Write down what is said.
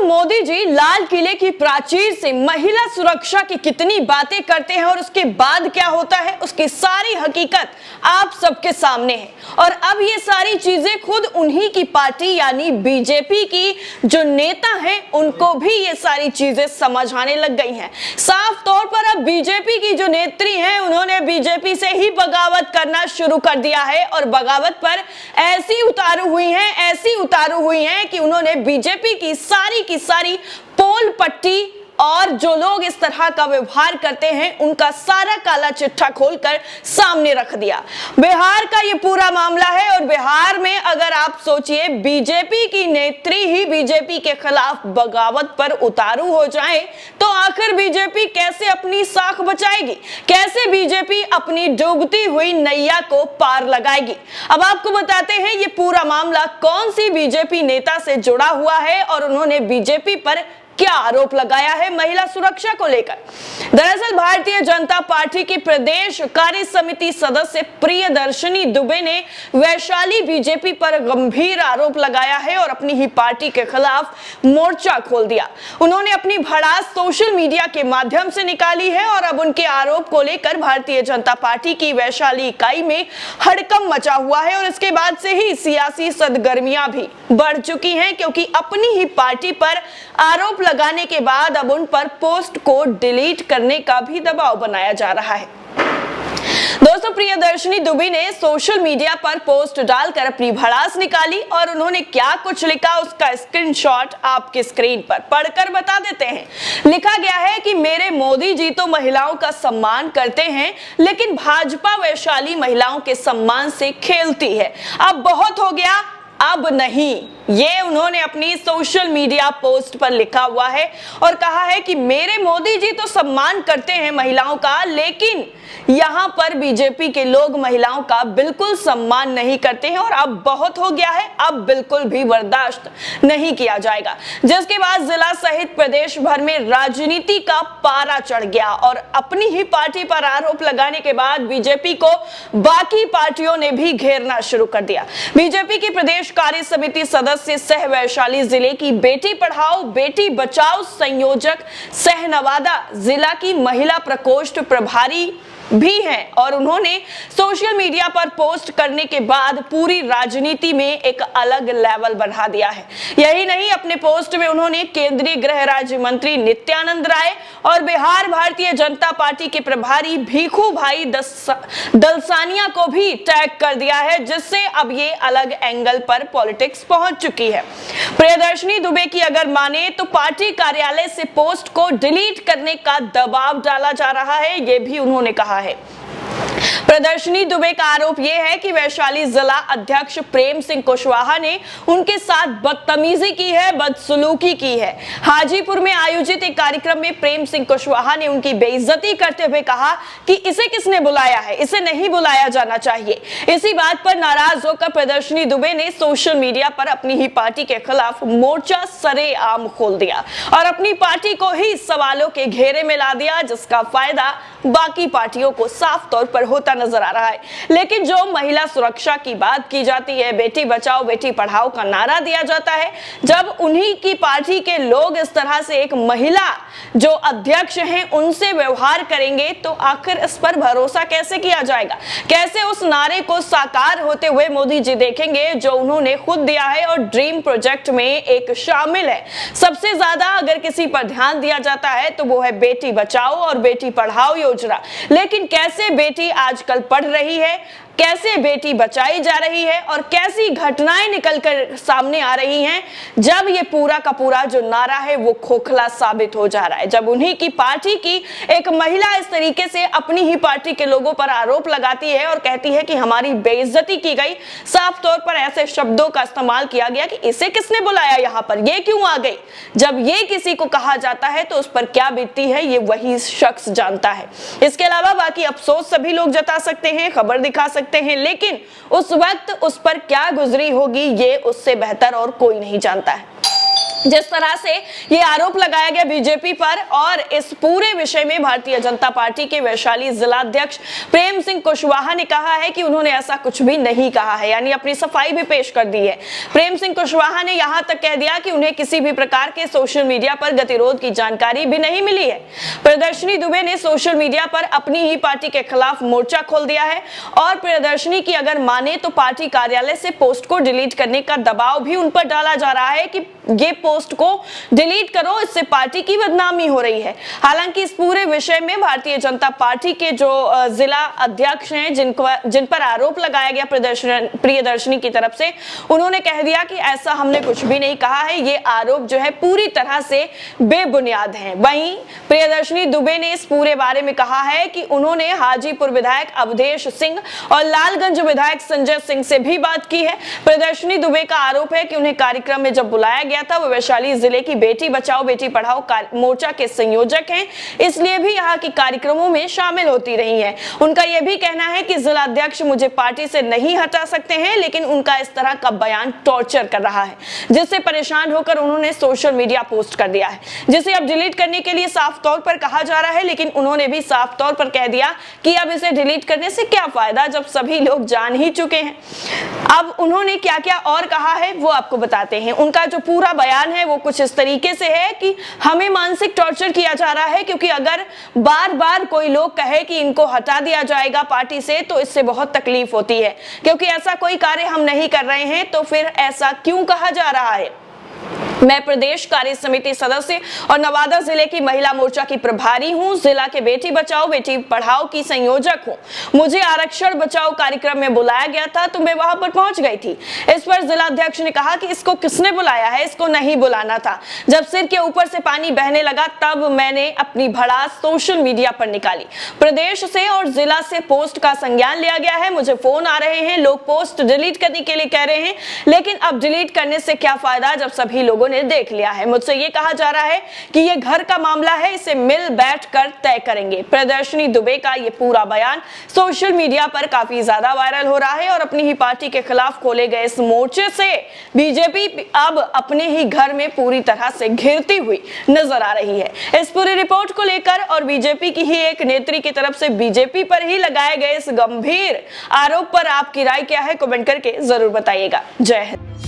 मोदी जी लाल किले की प्राचीर से महिला सुरक्षा की कितनी बातें करते हैं और उसके बाद क्या होता है, उसकी सारी हकीकत आप सबके सामने है। और अब ये सारी चीजें खुद उन्हीं की पार्टी यानी बीजेपी की जो नेता हैं उनको भी ये सारी चीजें समझ आने लग गई हैं। साफ तौर पर अब बीजेपी की जो नेत्री हैं उन्होंने बीजेपी से ही बगावत करना शुरू कर दिया है और बगावत पर ऐसी उतारू हुई हैं कि उन्होंने बीजेपी की सारी पोल पट्टी और जो लोग इस तरह का व्यवहार करते हैं उनका सारा काला चिट्ठा खोलकर सामने रख दिया। बिहार का ये पूरा मामला है और बिहार में अगर आप सोचिए बीजेपी की नेत्री ही बीजेपी के खिलाफ बगावत पर उतारू हो जाए तो आखिर बीजेपी कैसे अपनी साख बचाएगी, कैसे बीजेपी अपनी डूबती हुई नैया को पार लगाएगी। अब आपको बताते हैं ये पूरा मामला कौन सी बीजेपी नेता से जुड़ा हुआ है और उन्होंने बीजेपी पर क्या आरोप लगाया है महिला सुरक्षा को लेकर। दरअसल भारतीय जनता पार्टी की प्रदेश कार्य समिति सदस्य प्रियदर्शनी दुबे ने वैशाली बीजेपी पर गंभीर आरोप लगाया है और अपनी ही पार्टी के खिलाफ मोर्चा खोल दिया। उन्होंने अपनी भड़ास सोशल मीडिया के माध्यम से निकाली है और अब उनके आरोप को लेकर भारतीय जनता पार्टी की वैशाली इकाई में हड़कंप मचा हुआ है और इसके बाद से ही सियासी सरगर्मियां भी बढ़ चुकी हैं, क्योंकि अपनी ही पार्टी पर आरोप लगाने के बाद अब उन पर पोस्ट को डिलीट करने का भी दबाव बनाया जा रहा है। दोस्तों, प्रियदर्शनी दुबे ने सोशल मीडिया पर पोस्ट डालकर अपनी भड़ास निकाली और उन्होंने क्या कुछ लिखा उसका स्क्रीनशॉट आपके स्क्रीन पर पढ़कर बता देते हैं। लिखा गया है कि मेरे मोदी जी तो महिलाओं का सम्मान करते हैं लेकिन भाजपा वैशाली महिलाओं के सम्मान से खेलती है। अब बहुत हो गया, अब नहीं। ये उन्होंने अपनी सोशल मीडिया पोस्ट पर लिखा हुआ है और कहा है कि मेरे मोदी जी तो सम्मान करते हैं महिलाओं का, लेकिन यहाँ पर बीजेपी के लोग महिलाओं का बिल्कुल सम्मान नहीं करते हैं और अब बहुत हो गया है, अब बिल्कुल भी बर्दाश्त नहीं किया जाएगा। जिसके बाद जिला सहित प्रदेश भर में राजनीति का पारा चढ़ गया और अपनी ही पार्टी पर आरोप लगाने के बाद बीजेपी को बाकी पार्टियों ने भी घेरना शुरू कर दिया। बीजेपी की प्रदेश कार्य समिति सदस्य सह वैशाली जिले की बेटी पढ़ाओ बेटी बचाओ संयोजक सह नवादा जिला की महिला प्रकोष्ठ प्रभारी भी हैं और उन्होंने सोशल मीडिया पर पोस्ट करने के बाद पूरी राजनीति में एक अलग लेवल बढ़ा दिया है। यही नहीं, अपने पोस्ट में उन्होंने केंद्रीय गृह राज्य मंत्री नित्यानंद राय और बिहार भारतीय जनता पार्टी के प्रभारी भीखू भाई दलसानिया को भी टैग कर दिया है, जिससे अब ये अलग एंगल पर पॉलिटिक्स पहुंच चुकी है। प्रियदर्शनी दुबे की अगर माने तो पार्टी कार्यालय से पोस्ट को डिलीट करने का दबाव डाला जा रहा है, ये भी उन्होंने कहा है। प्रदर्शनी दुबे का आरोप यह है कि वैशाली जिला अध्यक्ष प्रेम सिंह कुशवाहा ने उनके साथ बदतमीजी की है, बदसलूकी की है। हाजीपुर में आयोजित एक कार्यक्रम में प्रेम सिंह कुशवाहा ने उनकी बेइज्जती करते हुए कहा कि इसे किसने बुलाया है, इसे नहीं बुलाया जाना चाहिए। इसी बात पर नाराज होकर प्रदर्शनी दुबे ने सोशल मीडिया पर अपनी ही पार्टी के खिलाफ मोर्चा सरेआम खोल दिया और अपनी पार्टी को ही सवालों के घेरे में ला दिया, जिसका फायदा बाकी पार्टियों को साफ तौर पर होता नजर आ रहा है। लेकिन जो महिला सुरक्षा की बात की जाती है, बेटी बचाओ बेटी पढ़ाओ का नारा दिया जाता है, जब उन्हीं की पार्टी के लोग इस तरह से एक महिला जो अध्यक्ष हैं उनसे व्यवहार करेंगे तो आखिर इस पर भरोसा कैसे किया जाएगा? कैसे उस नारे को साकार होते हुए मोदी जी देखेंगे जो उन्होंने खुद दिया है और ड्रीम प्रोजेक्ट में एक शामिल है। सबसे ज्यादा अगर किसी पर ध्यान दिया जाता है तो वो है बेटी बचाओ और बेटी पढ़ाओ योजना। लेकिन कैसे बेटी आजकल पढ़ रही है, कैसे बेटी बचाई जा रही है और कैसी घटनाएं निकलकर सामने आ रही हैं, जब ये पूरा का पूरा जो नारा है वो खोखला साबित हो जा रहा है। जब उन्हीं की पार्टी की एक महिला इस तरीके से अपनी ही पार्टी के लोगों पर आरोप लगाती है और कहती है कि हमारी बेइज्जती की गई, साफ तौर पर ऐसे शब्दों का इस्तेमाल किया गया कि इसे किसने बुलाया यहाँ पर, ये क्यों आ गई। जब ये किसी को कहा जाता है तो उस पर क्या बीतती है ये वही शख्स जानता है। इसके अलावा बाकी अफसोस सभी लोग जता सकते हैं, खबर दिखा सकते हैं, लेकिन उस वक्त उस पर क्या गुजरी होगी ये उससे बेहतर और कोई नहीं जानता है। जिस तरह से ये आरोप लगाया गया बीजेपी पर, और इस पूरे विषय में भारतीय जनता पार्टी के वैशाली जिलाध्यक्ष प्रेम सिंह कुशवाहा ने कहा है कि उन्होंने ऐसा कुछ भी नहीं कहा है, यानी अपनी सफाई भी पेश कर दी है। प्रेम सिंह कुशवाहा ने यहां तक कह दिया कि उन्हें किसी भी प्रकार के सोशल मीडिया पर गतिरोध की जानकारी भी नहीं मिली है। प्रियदर्शनी दुबे ने सोशल मीडिया पर अपनी ही पार्टी के खिलाफ मोर्चा खोल दिया है और प्रियदर्शनी की अगर माने तो पार्टी कार्यालय से पोस्ट को डिलीट करने का दबाव भी उन पर डाला जा रहा है कि ये पोस्ट को डिलीट करो, इससे पार्टी की बदनामी हो रही है। हालांकि इस पूरे विषय में भारतीय जनता पार्टी के जो जिला अध्यक्ष हैं, जिन पर आरोप लगाया गया प्रियदर्शनी की तरफ से, उन्होंने कह दिया कि ऐसा हमने कुछ भी नहीं कहा है, ये आरोप जो है पूरी तरह से बेबुनियाद हैं। वहीं प्रियदर्शनी दुबे ने इस पूरे बारे में कहा है कि उन्होंने हाजीपुर विधायक अवधेश सिंह और लालगंज विधायक संजय सिंह से भी बात की है। प्रियदर्शनी दुबे का आरोप है कि उन्हें कार्यक्रम में जब बुलाया गया था, वो वैशाली जिले की बेटी बचाओ बेटी पढ़ाओ मोर्चा के संयोजक हैं, इसलिए भी यहाँ के कार्यक्रमों में शामिल होती रही हैं। उनका यह भी कहना है कि जिलाध्यक्ष मुझे पार्टी से नहीं हटा सकते हैं, लेकिन उनका इस तरह का बयान टॉर्चर कर रहा है, जिससे परेशान होकर उन्होंने सोशल मीडिया पोस्ट कर दिया है, जिसे अब डिलीट करने के लिए साफ तौर पर कहा जा रहा है। लेकिन उन्होंने भी साफ तौर पर कह दिया कि अब इसे डिलीट करने से क्या फायदा जब सभी लोग जान ही चुके हैं। अब उन्होंने क्या क्या और कहा है वो आपको बताते हैं। उनका जो पूरा बयान है वो कुछ इस तरीके से है कि हमें मानसिक टॉर्चर किया जा रहा है, क्योंकि अगर बार बार कोई लोग कहे कि इनको हटा दिया जाएगा पार्टी से तो इससे बहुत तकलीफ होती है, क्योंकि ऐसा कोई कार्य हम नहीं कर रहे हैं, तो फिर ऐसा क्यों कहा जा रहा है। मैं प्रदेश कार्य समिति सदस्य और नवादा जिले की महिला मोर्चा की प्रभारी हूं, जिला के बेटी बचाओ बेटी पढ़ाओ की संयोजक हूं। मुझे आरक्षण बचाओ कार्यक्रम में बुलाया गया था तो मैं वहां पर पहुंच गई थी। इस पर जिलाध्यक्ष ने कहा कि इसको किसने बुलाया है, इसको नहीं बुलाना था। जब सिर के ऊपर से पानी बहने लगा तब मैंने अपनी भड़ास सोशल मीडिया पर निकाली। प्रदेश से और जिला से पोस्ट का संज्ञान लिया गया है, मुझे फोन आ रहे हैं, लोग पोस्ट डिलीट करने के लिए कह रहे हैं, लेकिन अब डिलीट करने से क्या फायदा जब सभी लोगों ने देख लिया है। मुझसे ये कहा जा रहा है कि ये घर का मामला है, इसे मिल बैठ कर तय करेंगे। प्रियदर्शनी दुबे का ये पूरा बयान सोशल मीडिया पर काफी ज्यादा वायरल हो रहा है और अपनी ही पार्टी के खिलाफ खोले गए इस मोर्चे से बीजेपी अब अपने ही घर में पूरी तरह से घिरती हुई नजर आ रही है। इस पूरी रिपोर्ट को लेकर और बीजेपी की ही एक नेत्री की तरफ से बीजेपी पर ही लगाए गए इस गंभीर आरोप पर आपकी राय क्या है, कमेंट करके जरूर बताइएगा। जय हिंद।